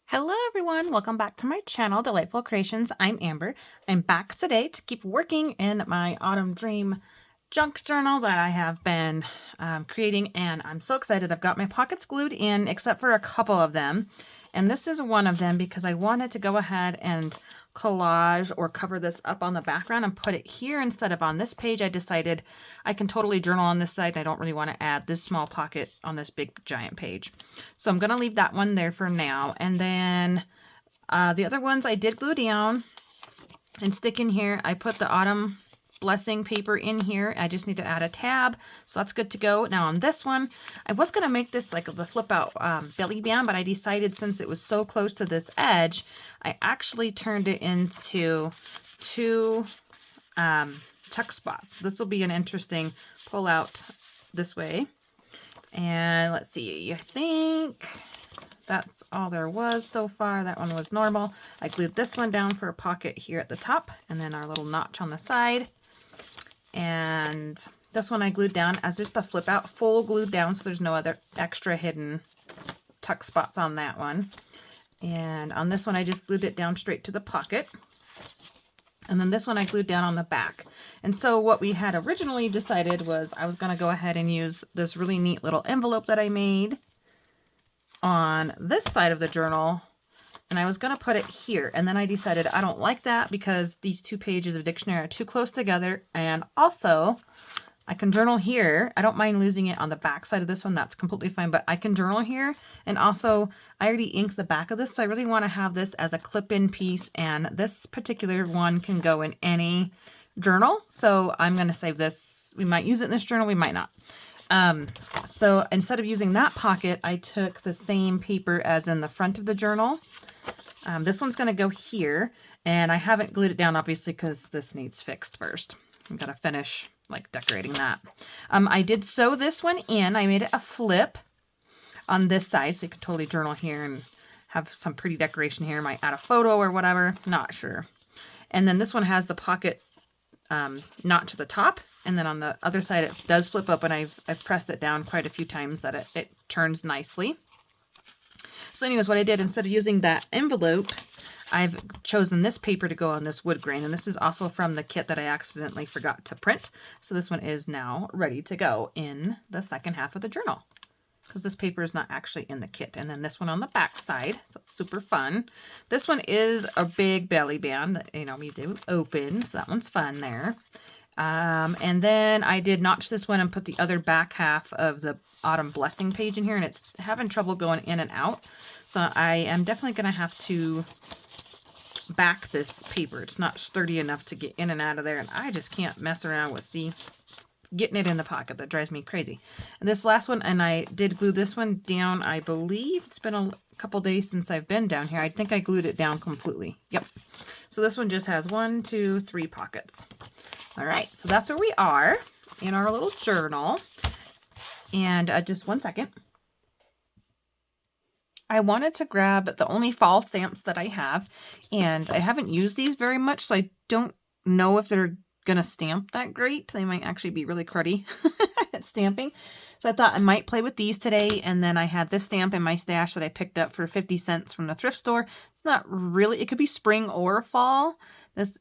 Hello everyone, welcome back to my channel, Delightful Creations. I'm Amber. I'm back today to keep working in my Autumn Dream junk journal that I have been creating, and I'm so excited. I've got my pockets glued in except for a couple of them, and this is one of them because I wanted to go ahead and collage or cover this up on the background and put it here instead of on this page. I decided I can totally journal on this side and I don't really want to add this small pocket on this big giant page. So I'm going to leave that one there for now. And then the other ones I did glue down and stick in here. I put the Autumn Blessing paper in here. I just need to add a tab, so that's good to go. Now on this one, I was going to make this like the flip out belly band, but I decided since it was so close to this edge, I actually turned it into two tuck spots. This will be an interesting pull out this way. And let's see, I think that's all there was so far. That one was normal. I glued this one down for a pocket here at the top, and then our little notch on the side. And this one I glued down as just a flip out, full glued down, so there's no other extra hidden tuck spots on that one. And on this one I just glued it down straight to the pocket. And then this one I glued down on the back. And so what we had originally decided was I was going to go ahead and use this really neat little envelope that I made on this side of the journal, and I was going to put it here, and then I decided I don't like that because these two pages of dictionary are too close together, and also I can journal here. I don't mind losing it on the back side of this one. That's completely fine, but I can journal here, and also I already inked the back of this, so I really want to have this as a clip-in piece, and this particular one can go in any journal, so I'm going to save this. We might use it in this journal, we might not. So instead of using that pocket, I took the same paper as in the front of the journal. This one's going to go here, and I haven't glued it down obviously because this needs fixed first. I'm going to finish like decorating that. I did sew this one in. I made it a flip on this side, so you can totally journal here and have some pretty decoration here. Might add a photo or whatever, not sure. And then this one has the pocket notch to the top, and then on the other side it does flip up, and I've pressed it down quite a few times that it turns nicely. So anyways, what I did, instead of using that envelope, I've chosen this paper to go on this wood grain, and this is also from the kit that I accidentally forgot to print. So this one is now ready to go in the second half of the journal, because this paper is not actually in the kit. And then this one on the back side, so it's super fun. This one is a big belly band that, you know, we do open, so that one's fun there. And then I did notch this one and put the other back half of the Autumn Blessing page in here, and it's having trouble going in and out. So I am definitely going to have to back this paper. It's not sturdy enough to get in and out of there, and I just can't mess around with, see, getting it in the pocket. That drives me crazy. And this last one, and I did glue this one down, I believe. It's been a couple days since I've been down here. I think I glued it down completely. Yep. So this one just has 1, 2, 3 pockets. All right, so that's where we are in our little journal. And just one second. I wanted to grab the only fall stamps that I have, and I haven't used these very much, so I don't know if they're gonna stamp that great. They might actually be really cruddy at stamping. So I thought I might play with these today, and then I had this stamp in my stash that I picked up for 50 cents from the thrift store. It's not really, it could be spring or fall. This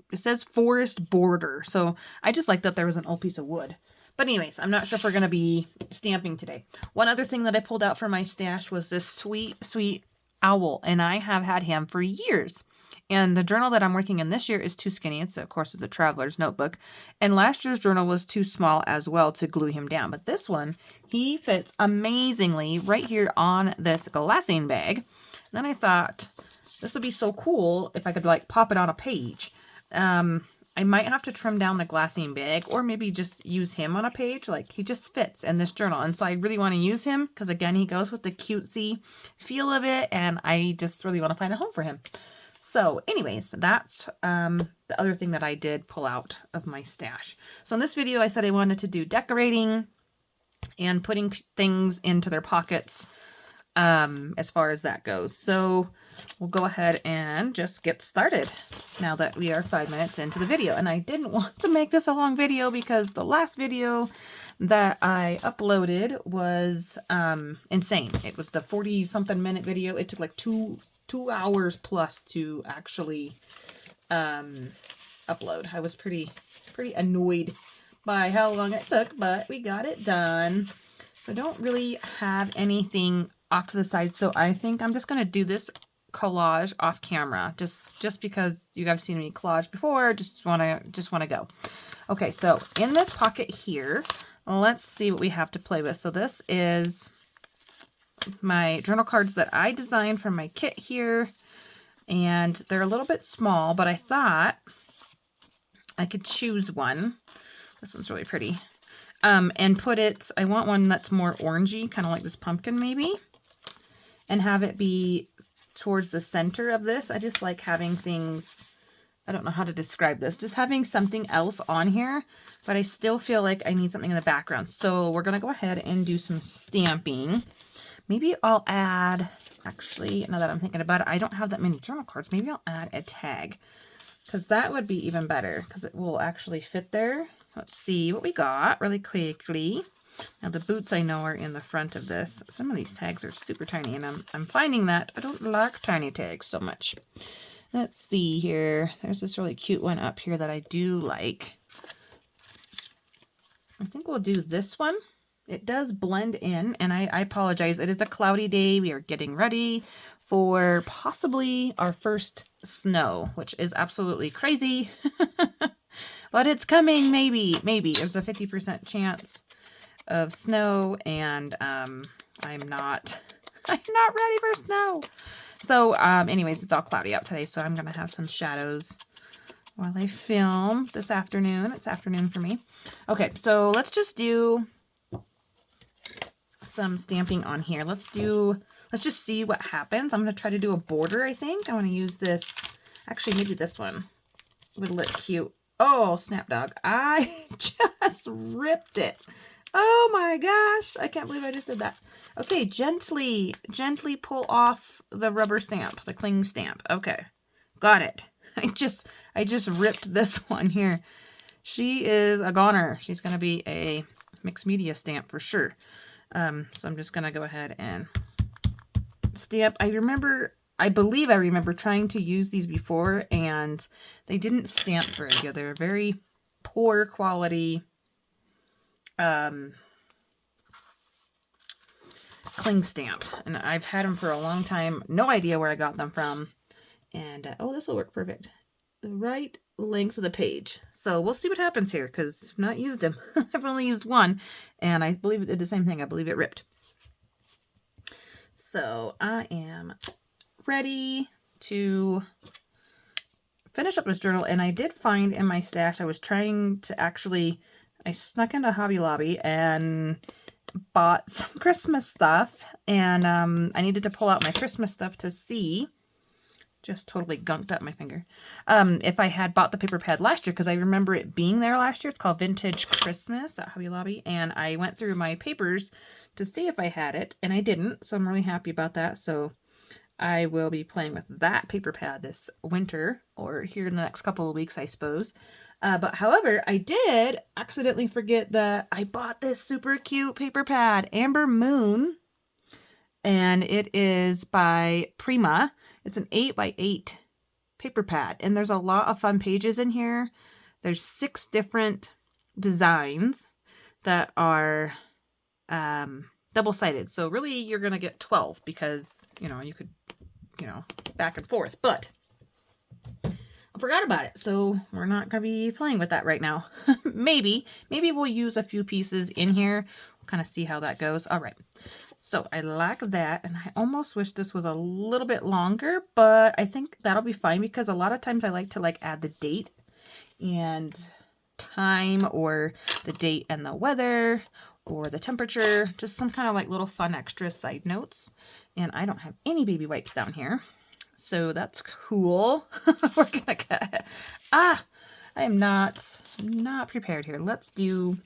it says forest border, so I just like that there was an old piece of wood. But anyways, I'm not sure if we're going to be stamping today. One other thing that I pulled out from my stash was this sweet, sweet owl, and I have had him for years. And the journal that I'm working in this year is too skinny. It's, of course, it's a traveler's notebook. And last year's journal was too small as well to glue him down. But this one, he fits amazingly right here on this glassine bag. And then I thought, this would be so cool if I could, like, pop it on a page. I might have to trim down the glassine bag, or maybe just use him on a page. Like, he just fits in this journal. And so I really want to use him because, again, he goes with the cutesy feel of it. And I just really want to find a home for him. So anyways, that's the other thing that I did pull out of my stash. So in this video, I said I wanted to do decorating and putting things into their pockets as far as that goes. So we'll go ahead and just get started now that we are 5 minutes into the video. And I didn't want to make this a long video because the last video that I uploaded was insane. It was the 40-something minute video. It took like two hours plus to actually upload. I was pretty annoyed by how long it took, but we got it done. So I don't really have anything off to the side, so I think I'm just gonna do this collage off camera, just because you guys seen me collage before. Just wanna go. Okay, so in this pocket here, let's see what we have to play with. So this is my journal cards that I designed from my kit here, and they're a little bit small, but I thought I could choose one. This one's really pretty. And put it, I want one that's more orangey, kind of like this pumpkin maybe, and have it be towards the center of this. I just like having things, I don't know how to describe this, just having something else on here, but I still feel like I need something in the background. So we're going to go ahead and do some stamping. Maybe I'll add, actually, now that I'm thinking about it, I don't have that many journal cards. Maybe I'll add a tag, because that would be even better, because it will actually fit there. Let's see what we got really quickly. Now the boots I know are in the front of this. Some of these tags are super tiny, and I'm finding that I don't like tiny tags so much. Let's see here. There's this really cute one up here that I do like. I think we'll do this one. It does blend in, and I apologize. It is a cloudy day. We are getting ready for possibly our first snow, which is absolutely crazy. But it's coming, maybe. There's a 50% chance of snow, and I'm not ready for snow. So anyways, it's all cloudy out today, so I'm gonna have some shadows while I film this afternoon. It's afternoon for me. Okay, so let's just do some stamping on here. Let's just see what happens. I'm gonna try to do a border, I think. I want to use this, actually maybe this one would look cute. Oh, snap dog. I just ripped it. Oh my gosh. I can't believe I just did that. Okay, gently pull off the rubber stamp, the cling stamp. Okay, got it. I just ripped this one here. She is a goner. She's going to be a mixed media stamp for sure. So I'm just going to go ahead and stamp. I believe I remember trying to use these before, and they didn't stamp very good. They're very poor quality cling stamp, and I've had them for a long time. No idea where I got them from. And oh, this will work perfect. The right length of the page. So we'll see what happens here, because I've not used them. I've only used one, and I believe it did the same thing. I believe it ripped. So I am ready to finish up this journal, and I did find in my stash, I snuck into Hobby Lobby and bought some Christmas stuff, and I needed to pull out my Christmas stuff to see, just totally gunked up my finger, if I had bought the paper pad last year, because I remember it being there last year. It's called Vintage Christmas at Hobby Lobby, and I went through my papers to see if I had it, and I didn't, so I'm really happy about that. So I will be playing with that paper pad this winter, or here in the next couple of weeks, I suppose. But however, I did accidentally forget that I bought this super cute paper pad, Amber Moon, and it is by Prima. It's an 8x8 paper pad, and there's a lot of fun pages in here. There's 6 different designs that are double-sided. So really, you're going to get 12 because, you could, back and forth. But I forgot about it, so we're not going to be playing with that right now. Maybe we'll use a few pieces in here. We'll kind of see how that goes. All right. So I like that, and I almost wish this was a little bit longer, but I think that'll be fine, because a lot of times I like to add the date and time, or the date and the weather, or the temperature, just some kind of little fun extra side notes. And I don't have any baby wipes down here, so that's cool. We're gonna get, I am not prepared here. Let's do,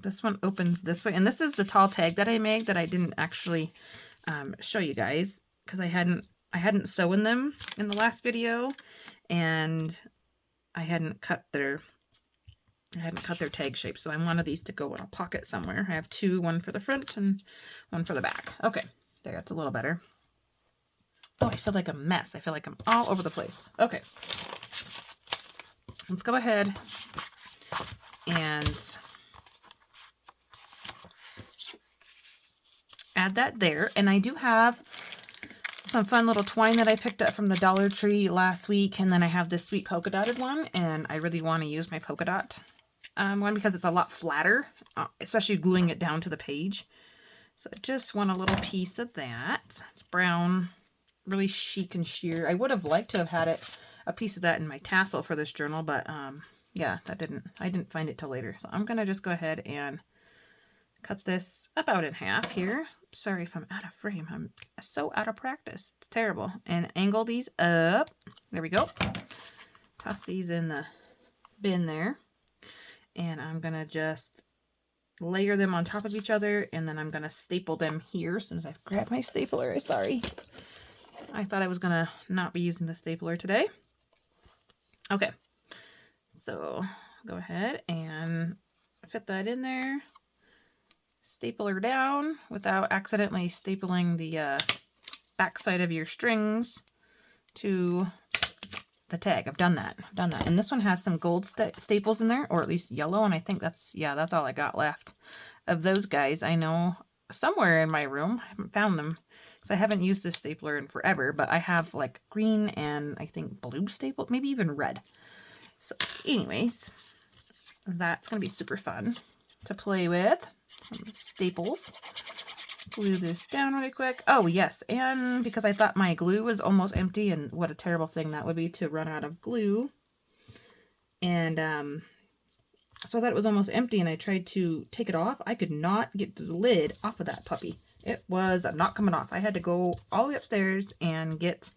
this one opens this way, and this is the tall tag that I made that I didn't actually show you guys, because I hadn't sewn them in the last video, and I hadn't cut their tag shape. So I wanted these to go in a pocket somewhere. I have two, one for the front and one for the back. Okay, there, that's a little better. Oh, I feel like a mess. I feel like I'm all over the place. Okay, let's go ahead and add that there. And I do have some fun little twine that I picked up from the Dollar Tree last week, and then I have this sweet polka dotted one, and I really want to use my polka dot one because it's a lot flatter, especially gluing it down to the page. So I just want a little piece of that. It's brown, really chic and sheer. I would have liked to have had a piece of that in my tassel for this journal, but yeah, I didn't find it till later. So I'm gonna just go ahead and cut this about in half here. Sorry if I'm out of frame. I'm so out of practice. It's terrible. And angle these up. There we go. Toss these in the bin there. And I'm going to just layer them on top of each other. And then I'm going to staple them here as soon as I grab my stapler. Sorry. I thought I was going to not be using the stapler today. Okay. So go ahead and fit that in there. Staple her down without accidentally stapling the back side of your strings to the tag. I've done that. And this one has some gold staples in there, or at least yellow, and I think that's all I got left of those guys. I know somewhere in my room. I haven't found them because I haven't used this stapler in forever, but I have like green and I think blue staple, maybe even red. So anyways, that's going to be super fun to play with. Some staples. Glue this down really quick. Oh yes, and because I thought my glue was almost empty, and what a terrible thing that would be to run out of glue. And so I thought it was almost empty, and I tried to take it off. I could not get the lid off of that puppy. It was not coming off. I had to go all the way upstairs and get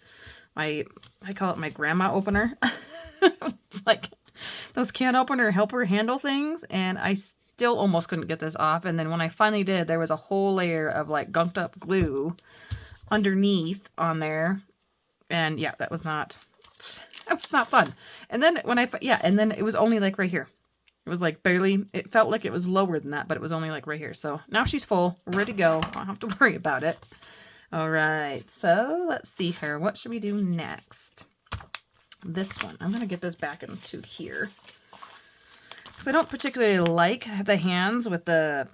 my, I call it my grandma opener. It's like those can opener helper handle things, and I still almost couldn't get this off. And then when I finally did, there was a whole layer of like gunked up glue underneath on there. And yeah, that was not fun. And then when and then it was only like right here. It was like barely, it felt like it was lower than that, but it was only like right here. So now she's full, ready to go. I don't have to worry about it. All right, so let's see here. What should we do next? This one. I'm going to get this back into here. Because I don't particularly like the hands with the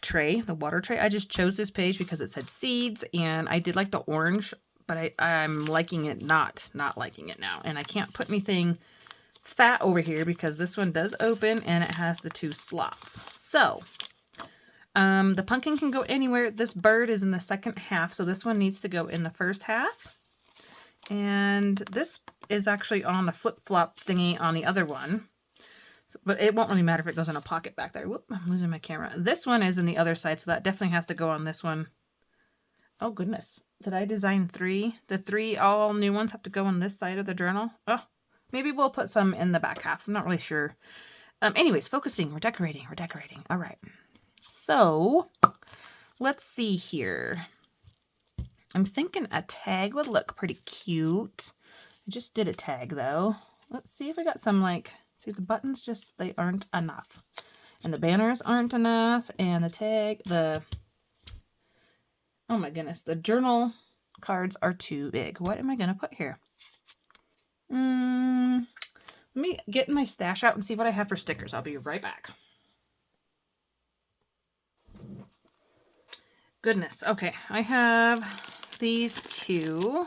tray, the water tray. I just chose this page because it said seeds, and I did like the orange, but I'm liking it, not liking it now. And I can't put anything fat over here because this one does open and it has the two slots. So the pumpkin can go anywhere. This bird is in the second half, so this one needs to go in the first half. And this is actually on the flip-flop thingy on the other one. So, but it won't really matter if it goes in a pocket back there. Whoop, I'm losing my camera. This one is in the other side, so that definitely has to go on this one. Oh, goodness. Did I design three? The three all new ones have to go on this side of the journal? Oh, maybe we'll put some in the back half. I'm not really sure. Anyways, focusing. We're decorating. All right. So, let's see here. I'm thinking a tag would look pretty cute. I just did a tag, though. Let's see if we got some, like... See, the buttons just, they aren't enough. And the banners aren't enough. And the tag, oh my goodness, the journal cards are too big. What am I going to put here? Let me get my stash out and see what I have for stickers. I'll be right back. Goodness. Okay, I have these two.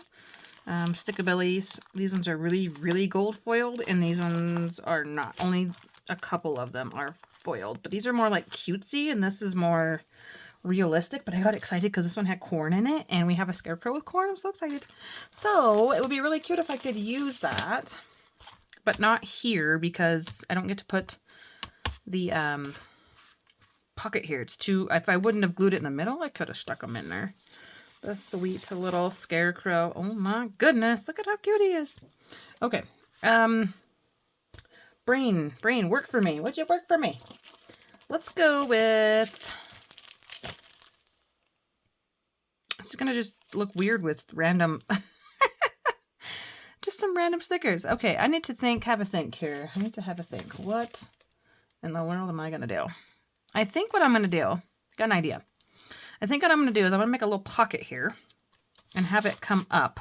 Stickabillies. These ones are really, really gold foiled, and these ones are not. Only a couple of them are foiled, but these are more like cutesy, and this is more realistic. But I got excited because this one had corn in it, and we have a scarecrow with corn. I'm so excited. So it would be really cute if I could use that, but not here because I don't get to put the pocket here. It's too, if I wouldn't have glued it in the middle, I could have stuck them in there. The sweet little scarecrow. Oh my goodness. Look at how cute he is. Okay. Brain, work for me. Would you work for me? Let's go with It's gonna just look weird with random, just some random stickers. Okay, I need to have a think here. I need to have a think. What in the world am I gonna do? I think what I'm gonna do, got an idea. I think what I'm gonna do is I'm gonna make a little pocket here and have it come up.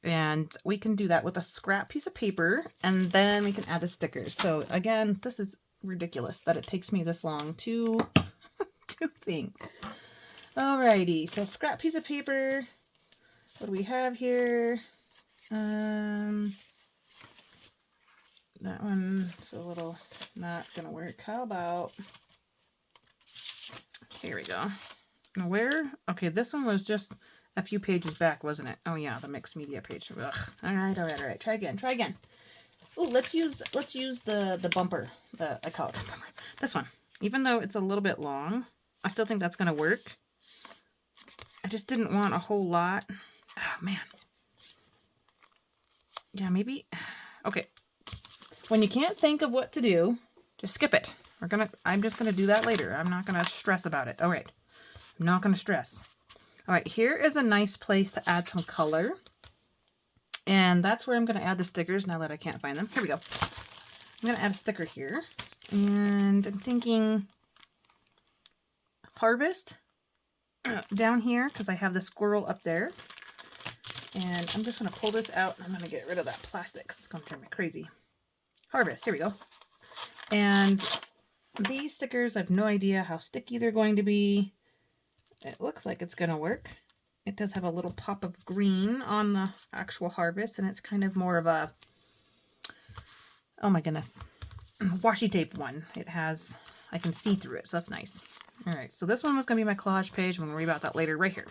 And we can do that with a scrap piece of paper, and then we can add the stickers. So again, this is ridiculous that it takes me this long to do things. Alrighty, so scrap piece of paper. What do we have here? That one's a little not gonna work. How about, here we go. Now where? Okay, this one was just a few pages back, wasn't it? Oh yeah, the mixed media page. Ugh. All right. Try again. Oh, let's use the bumper. I call it bumper. This one. Even though it's a little bit long, I still think that's gonna work. I just didn't want a whole lot. Oh man. Yeah, maybe. Okay. When you can't think of what to do, just skip it. I'm just gonna do that later. I'm not gonna stress about it. All right. I'm not gonna stress. All right, here is a nice place to add some color. And that's where I'm going to add the stickers now that I can't find them. Here we go. I'm going to add a sticker here. And I'm thinking harvest down here because I have the squirrel up there. And I'm just going to pull this out and I'm going to get rid of that plastic because it's going to drive me crazy. Harvest, here we go. And these stickers, I have no idea how sticky they're going to be. It looks like it's going to work. It does have a little pop of green on the actual harvest, and it's kind of more of a, oh my goodness, washi tape one. It has, I can see through it, so that's nice. All right, so this one was going to be my collage page. I'm going to worry about that later. Right here.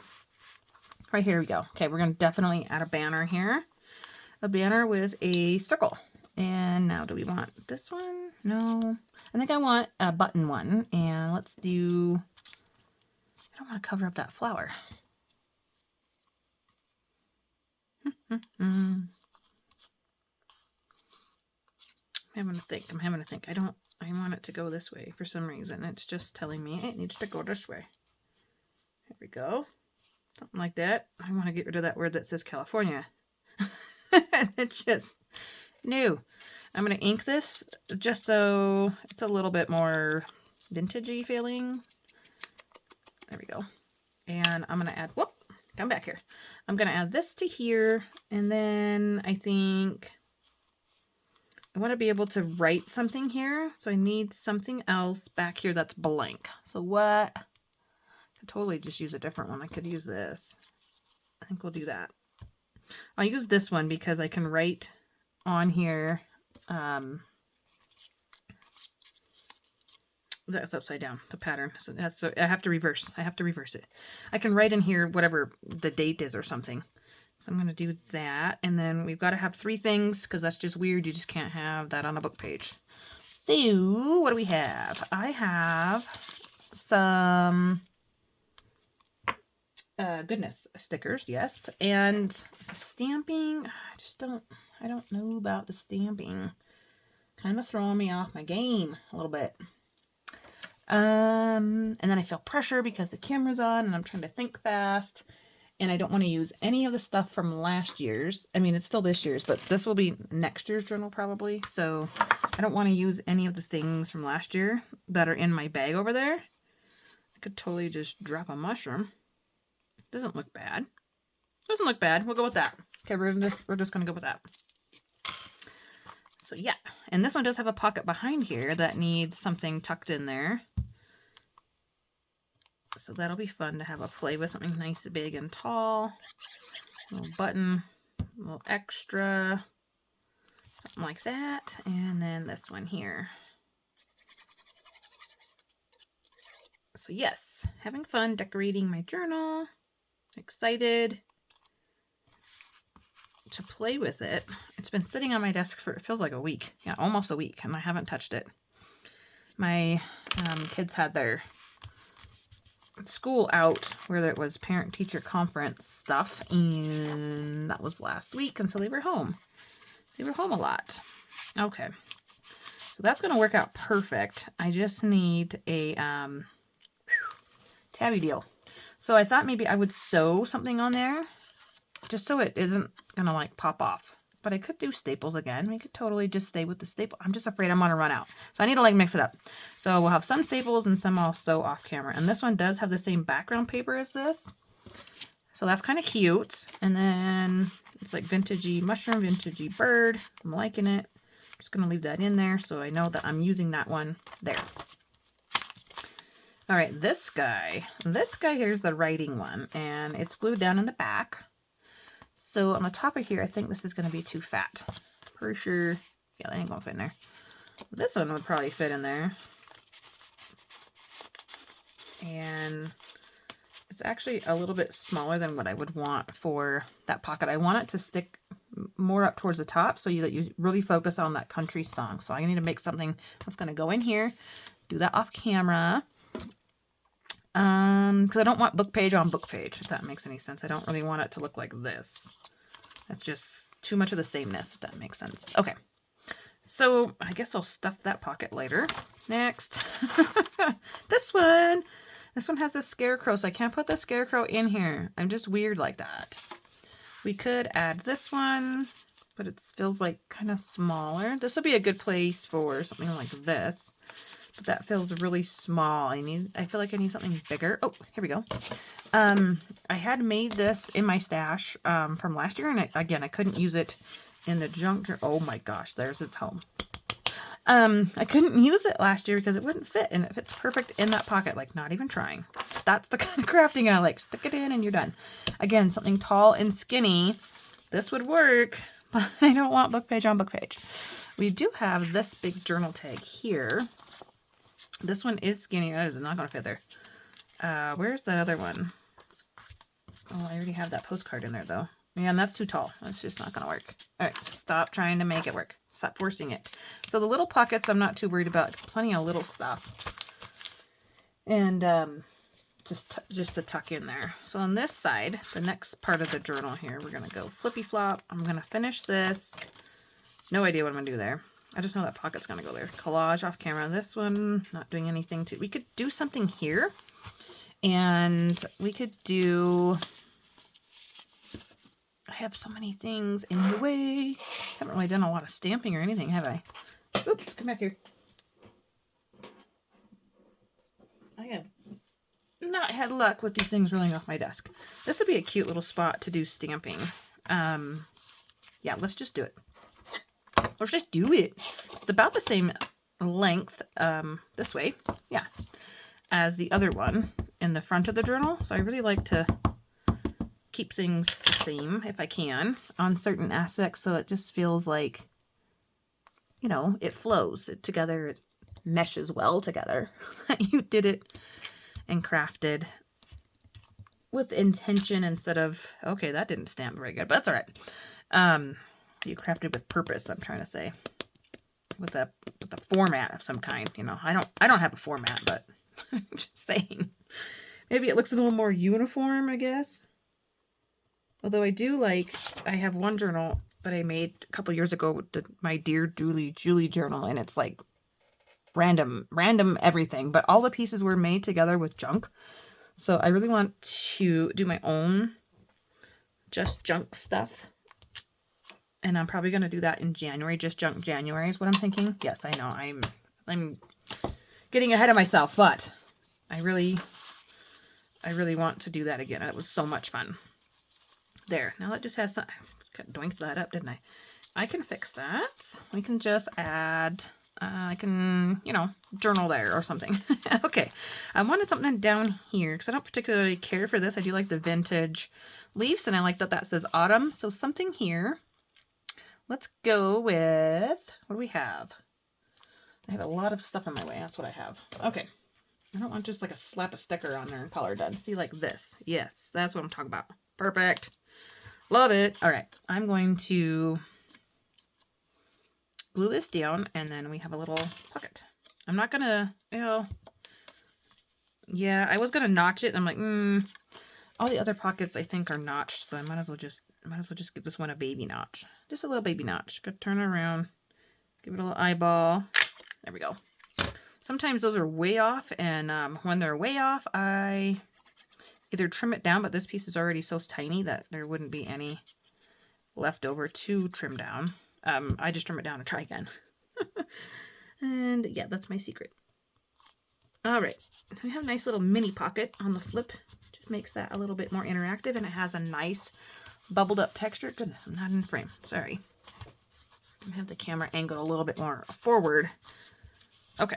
Right here we go. Okay, we're going to definitely add a banner here. A banner with a circle. And now do we want this one? No. I think I want a button one, and let's do... I don't want to cover up that flower. I'm having to think. I want it to go this way for some reason. It's just telling me it needs to go this way. There we go. Something like that. I want to get rid of that word that says California. It's just new. I'm going to ink this just so it's a little bit more vintagey feeling. There we go. And I'm going to add, whoop, come back here. I'm going to add this to here. And then I think I want to be able to write something here. So I need something else back here that's blank. So what? I could totally just use a different one. I could use this. I think we'll do that. I'll use this one because I can write on here. That's upside down, the pattern. So I have to reverse. it. I can write in here whatever the date is or something. So I'm going to do that. And then we've got to have 3 things because that's just weird. You just can't have that on a book page. So what do we have? I have some goodness stickers, yes. And some stamping. I don't know about the stamping. Kind of throwing me off my game a little bit. And then I feel pressure because the camera's on and I'm trying to think fast and I don't want to use any of the stuff from last year's. I mean, it's still this year's, but this will be next year's journal probably. So I don't want to use any of the things from last year that are in my bag over there. I could totally just drop a mushroom. Doesn't look bad. Doesn't look bad. We'll go with that. Okay, we're just going to go with that. So yeah, and this one does have a pocket behind here that needs something tucked in there. So that'll be fun to have a play with something nice, big, and tall. A little button, a little extra, something like that. And then this one here. So yes, having fun decorating my journal. Excited to play with it. It's been sitting on my desk for, it feels like a week. Yeah, almost a week, and I haven't touched it. My kids had their school out where there was parent-teacher conference stuff, and that was last week, and so they were home. They were home a lot. Okay. So that's going to work out perfect. I just need a tabby deal. So I thought maybe I would sew something on there just so it isn't gonna like pop off. But I could do staples again. We could totally just stay with the staple. I'm just afraid I'm gonna run out. So I need to like mix it up. So we'll have some staples and some I'll sew off camera. And this one does have the same background paper as this. So that's kind of cute. And then it's like vintagey mushroom, vintagey bird. I'm liking it. Just gonna leave that in there so I know that I'm using that one there. All right, this guy here's the writing one, and it's glued down in the back. So on the top of here, I think this is going to be too fat. For sure. Yeah, that ain't going to fit in there. This one would probably fit in there. And it's actually a little bit smaller than what I would want for that pocket. I want it to stick more up towards the top so that you really focus on that country song. So I need to make something that's going to go in here. Do that off camera. Because I don't want book page on book page, if that makes any sense. I don't really want it to look like this. That's just too much of the sameness, if that makes sense. Okay, so I guess I'll stuff that pocket later. Next, this one has a scarecrow, so I can't put the scarecrow in here. I'm just weird like that. We could add this one, but it feels like kind of smaller. This would be a good place for something like this. But that feels really small. I feel like I need something bigger. Oh, here we go. I had made this in my stash from last year, and again, I couldn't use it in the junk drawer. Oh my gosh, there's its home. I couldn't use it last year because it wouldn't fit, and it fits perfect in that pocket, like not even trying. That's the kind of crafting I like. Stick it in and you're done. Again, something tall and skinny. This would work, but I don't want book page on book page. We do have this big journal tag here. This one is skinny. That is not going to fit there. Where's that other one? Oh, I already have that postcard in there, though. Yeah, and that's too tall. That's just not going to work. All right, stop trying to make it work. Stop forcing it. So the little pockets, I'm not too worried about. Plenty of little stuff. And just to tuck in there. So on this side, the next part of the journal here, we're going to go flippy flop. I'm going to finish this. No idea what I'm going to do there. I just know that pocket's going to go there. Collage off camera. This one, not doing anything to... We could do something here. And we could do... I have so many things in the way. Haven't really done a lot of stamping or anything, have I? Oops, come back here. I have not had luck with these things rolling off my desk. This would be a cute little spot to do stamping. Yeah, let's just do it. Let's just do it. It's about the same length this way, yeah, as the other one in the front of the journal. So I really like to keep things the same if I can on certain aspects, so it just feels like, you know, it flows together, it meshes well together. You did it and crafted with intention instead of, okay, that didn't stamp very good, but that's all right. You crafted with purpose, I'm trying to say, with a format of some kind. You know, I don't have a format, but I'm just saying, maybe it looks a little more uniform, I guess. Although I do like, I have one journal that I made a couple years ago with my Dear Julie journal, and it's like random everything, but all the pieces were made together with junk. So I really want to do my own just junk stuff. And I'm probably going to do that in January. Just junk January is what I'm thinking. Yes, I know. I'm getting ahead of myself, but I really want to do that again. It was so much fun. There. Now that just has some... I doinked that up, didn't I? I can fix that. We can just add... I can, you know, journal there or something. Okay. I wanted something down here because I don't particularly care for this. I do like the vintage leaves, and I like that says autumn. So something here. Let's go with, what do we have? I have a lot of stuff in my way. That's what I have. Okay. I don't want just like a slap a sticker on there and color done. See, like this. Yes, that's what I'm talking about. Perfect. Love it. All right. I'm going to glue this down, and then we have a little pocket. I'm not going to, you know, yeah, I was going to notch it. I'm like, all the other pockets I think are notched, so I might as well just give this one a baby notch. Just a little baby notch. Go turn it around. Give it a little eyeball. There we go. Sometimes those are way off, and when they're way off, I either trim it down, but this piece is already so tiny that there wouldn't be any left over to trim down. I just trim it down and try again. And yeah, that's my secret. All right, so we have a nice little mini pocket on the flip. Just makes that a little bit more interactive, and it has a nice bubbled up texture. Goodness, I'm not in frame. Sorry. I have the camera angled a little bit more forward. Okay,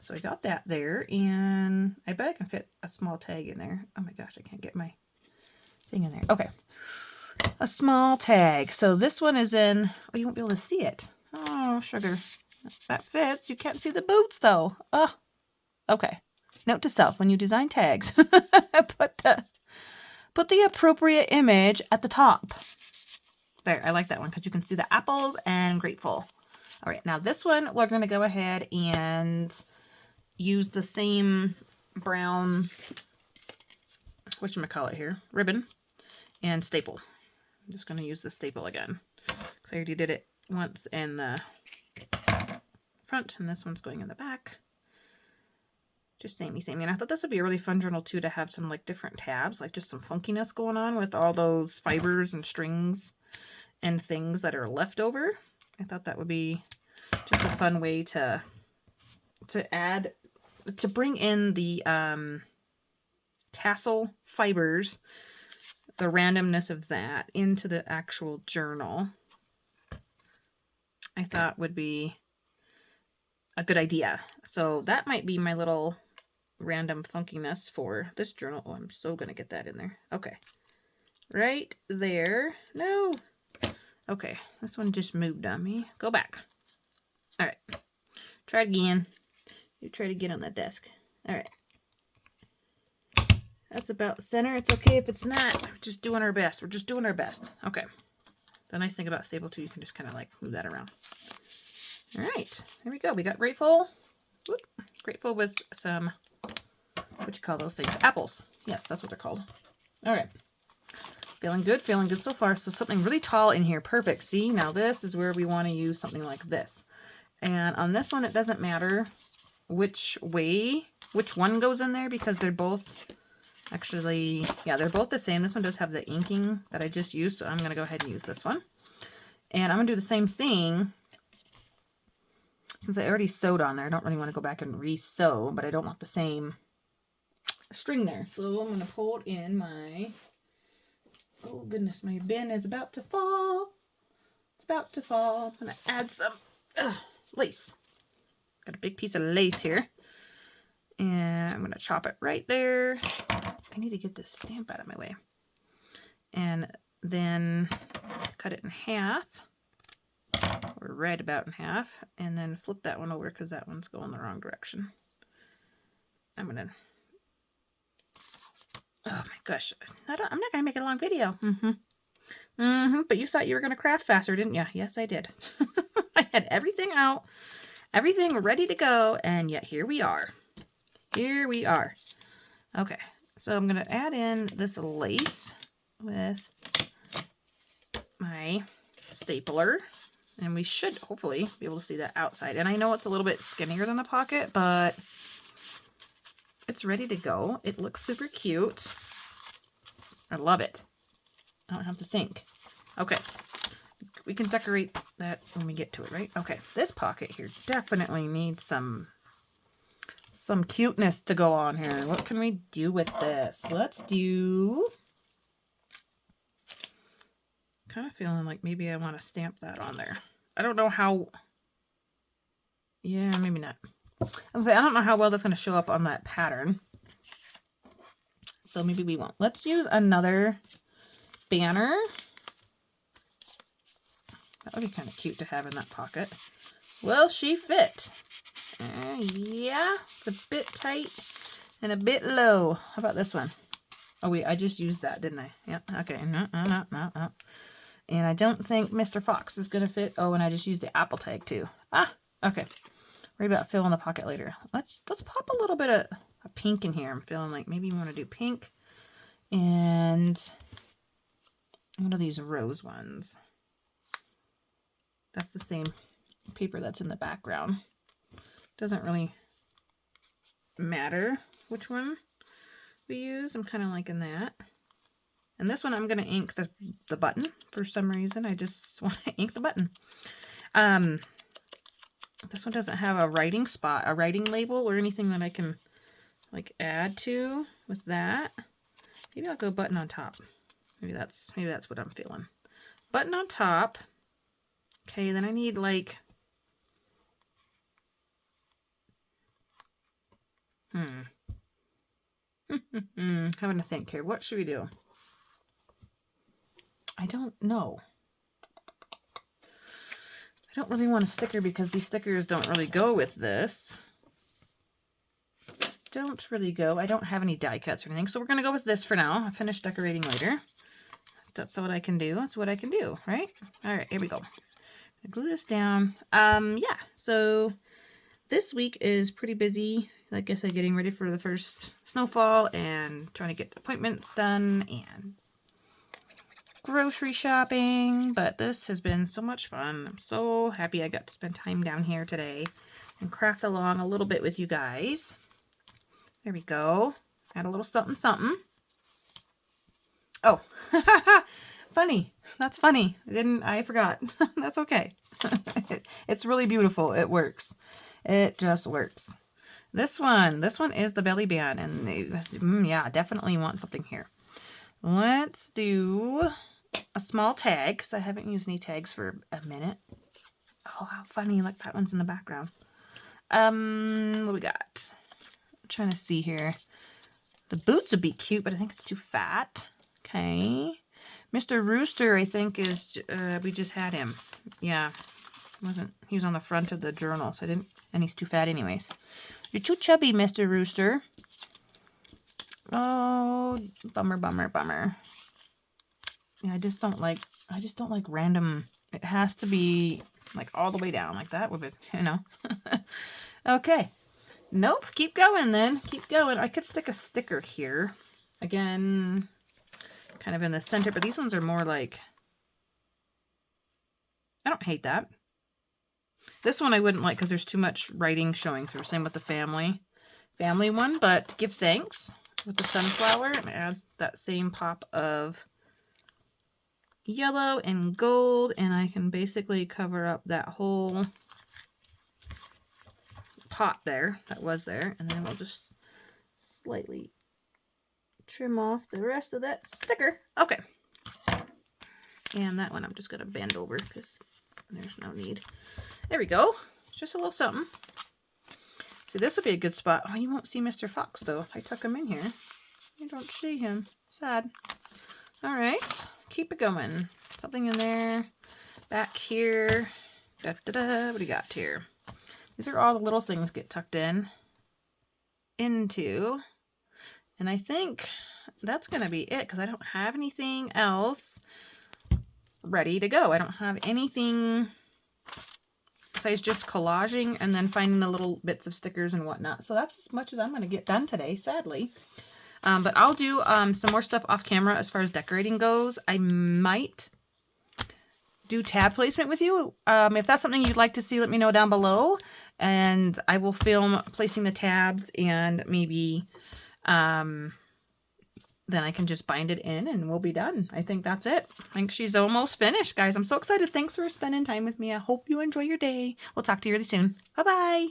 so I got that there, and I bet I can fit a small tag in there. Oh my gosh, I can't get my thing in there. Okay, a small tag. So this one is in, oh, you won't be able to see it. Oh, sugar. That fits. You can't see the boots though. Oh, okay. Note to self, when you design tags, put the appropriate image at the top. There, I like that one because you can see the apples and grateful. All right, now this one, we're going to go ahead and use the same brown, whatchamacallit here, ribbon and staple. I'm just going to use the staple again because I already did it once in the front, and this one's going in the back. Just samey. And I thought this would be a really fun journal too, to have some like different tabs, like just some funkiness going on with all those fibers and strings and things that are left over. I thought that would be just a fun way to add, to bring in the tassel fibers, the randomness of that into the actual journal. I thought would be a good idea. So that might be my little random funkiness for this journal. Oh, I'm so gonna get that in there. Okay, right there. No. Okay, this one just moved on me. Go back. All right, try it again. You try to get on that desk. All right, that's about center. It's okay if it's not. We're just doing our best. We're just doing our best. Okay. The nice thing about staple too, you can just kind of like move that around. All right, there we go. We got grateful. Whoop. Grateful with some, what you call those things? Apples. Yes, that's what they're called. All right. Feeling good so far. So something really tall in here. Perfect. See, now this is where we want to use something like this. And on this one, it doesn't matter which one goes in there, because they're both actually, yeah, they're both the same. This one does have the inking that I just used, so I'm going to go ahead and use this one. And I'm going to do the same thing. Since I already sewed on there, I don't really want to go back and re-sew, but I don't want the same string there. So I'm going to pull it in my, oh goodness, my bin is about to fall. It's about to fall. I'm going to add some lace. Got a big piece of lace here. And I'm going to chop it right there. I need to get this stamp out of my way. And then cut it in half. Or right about in half, and then flip that one over because that one's going the wrong direction. I'm not gonna make a long video. But you thought you were gonna craft faster, didn't you? Yes, I did. I had everything out, everything ready to go, and yet here we are. Okay, so I'm gonna add in this lace with my stapler. And we should hopefully be able to see that outside. And I know it's a little bit skinnier than the pocket, but it's ready to go. It looks super cute. I love it. I don't have to think. Okay. We can decorate that when we get to it, right? Okay. This pocket here definitely needs some cuteness to go on here. What can we do with this? Let's do... Kind of feeling like maybe I want to stamp that on there. I don't know how. Yeah, maybe not. I don't know how well that's going to show up on that pattern. So maybe we won't. Let's use another banner. That would be kind of cute to have in that pocket. Will she fit? Yeah, it's a bit tight and a bit low. How about this one? Oh wait, I just used that, didn't I? Yeah, okay. No. And I don't think Mr. Fox is going to fit. Oh, and I just used the apple tag too. Ah, okay. Worry about filling the pocket later. Let's pop a little bit of a pink in here. I'm feeling like maybe we want to do pink. And one of these rose ones. That's the same paper that's in the background. Doesn't really matter which one we use. I'm kind of liking that. And this one I'm going to ink the button for some reason. I just want to ink the button. This one doesn't have a writing spot, a writing label or anything that I can like add to with that. Maybe I'll go button on top. Maybe that's what I'm feeling. Button on top. Okay, then I need like having to think here. What should we do? I don't know. I don't really want a sticker because these stickers don't really go with this. Don't really go. I don't have any die cuts or anything, so we're going to go with this for now. I'll finish decorating later. That's what I can do. That's what I can do, right? All right, here we go. Glue this down. Yeah, so this week is pretty busy. Like I said, getting ready for the first snowfall and trying to get appointments done and grocery shopping. But this has been so much fun. I'm so happy I got to spend time down here today and craft along a little bit with you guys. There we go. Add a little something, something. Oh, funny. That's funny. I forgot. That's okay. It's really beautiful. It works. It just works. This one is the belly band, and yeah, definitely want something here. Let's do a small tag, because I haven't used any tags for a minute. Oh, how funny. Look, that one's in the background. What do we got? I'm trying to see here. The boots would be cute, but I think it's too fat. Okay. Mr. Rooster, I think, is, we just had him. Yeah. He was on the front of the journal, so I didn't, and he's too fat anyways. You're too chubby, Mr. Rooster. Oh, bummer, bummer, bummer. Yeah, I just don't like random, it has to be like all the way down like that would be, you know. Okay. Nope, keep going then. Keep going. I could stick a sticker here. Again, kind of in the center, but these ones are more like, I don't hate that. This one I wouldn't like because there's too much writing showing through. Same with the family one, but give thanks with the sunflower. It adds that same pop of yellow and gold, and I can basically cover up that whole pot there that was there, and then we'll just slightly trim off the rest of that sticker. Okay. And that one I'm just going to bend over because there's no need. There we go. Just a little something. See, this would be a good spot. Oh, you won't see Mr. Fox, though, if I tuck him in here. You don't see him. Sad. All right. Keep it going. Something in there. Back here. Da, da, da. What do you got here? These are all the little things get tucked into. And I think that's going to be it because I don't have anything else ready to go. I don't have anything besides just collaging and then finding the little bits of stickers and whatnot. So that's as much as I'm going to get done today, sadly. But I'll do some more stuff off camera as far as decorating goes. I might do tab placement with you. If that's something you'd like to see, let me know down below. And I will film placing the tabs and maybe then I can just bind it in and we'll be done. I think that's it. I think she's almost finished, guys. I'm so excited. Thanks for spending time with me. I hope you enjoy your day. We'll talk to you really soon. Bye-bye.